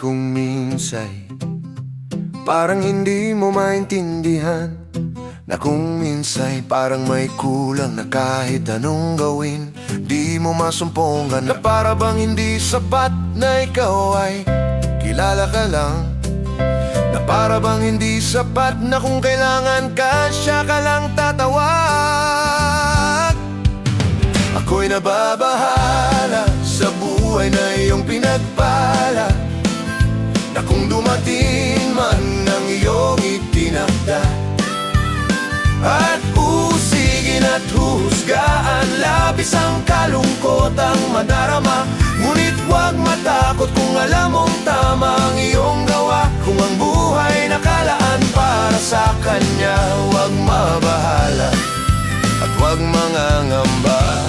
kung minsay parang hindi mo maintindihan, na kung minsay parang may kulang na kahit anong gawin di mo masumponggan, na para bang hindi sapat na ikaw ay kilala ka lang, na para bang hindi sapat na kung kailangan ka siya ka lang tatawag. Ako'y nababahala sa buhay na iyong pinagpala, na kung dumating man ang iyong itinakda, at usigin at husgaan, labis ang kalungkot ang madarama. Ngunit huwag matakot kung alam mong tama ang iyong gawa. Kung ang buhay nakalaan para sa kanya, huwag mabahala at huwag mangangamba.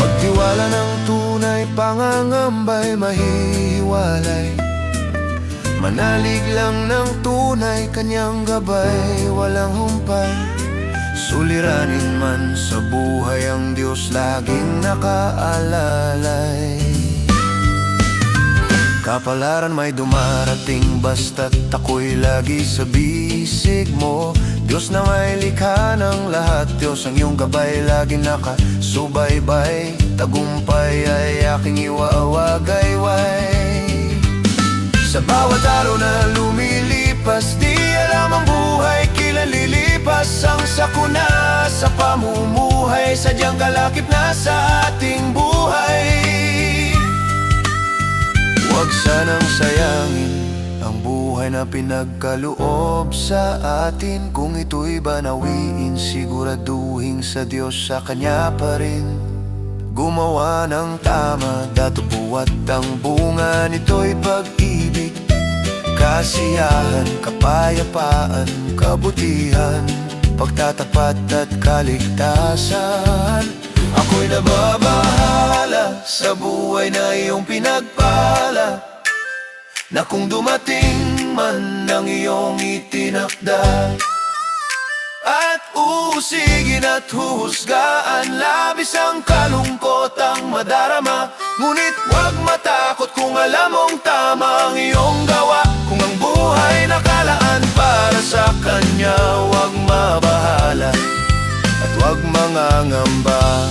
Magtiwala ng tunay, pangangamba'y mahihiwalay. Manalig lang ng tunay, kanyang gabay walang humpay. Suliranin man sa buhay, ang Diyos laging nakaalalay. Kapalaran may dumarating basta't ako'y lagi sa bisig mo. Diyos na may likha ng lahat, Diyos ang iyong gabay, laging nakasubaybay. Tagumpay ay aking iwaawagayway. Sa bawat araw na lumilipas, di alam ang buhay kailan lilipas. Ang sakuna sa pamumuhay, sadyang kalakip na sa ating buhay. Huwag sanang sayangin ang buhay na pinagkaloob sa atin. Kung ito'y banawiin, siguraduhin sa Diyos, sa Kanya pa rin gumawa ng tama. Datupuat ang bunga nito'y pag-ibig, kasiyahan, kapayapaan, kabutihan, pagtatapat at kaligtasan. Ako'y nababahala sa buhay na iyong pinagpala, na kung dumating man ang iyong itinakda, at usigin at huhusgaan, labis ang kalungkot ang madarama. Ngunit huwag matakot kung alam mong tama ang iyong gawa. Kung ang buhay nakalaan para sa kanya, huwag mabahala at huwag mangangamba.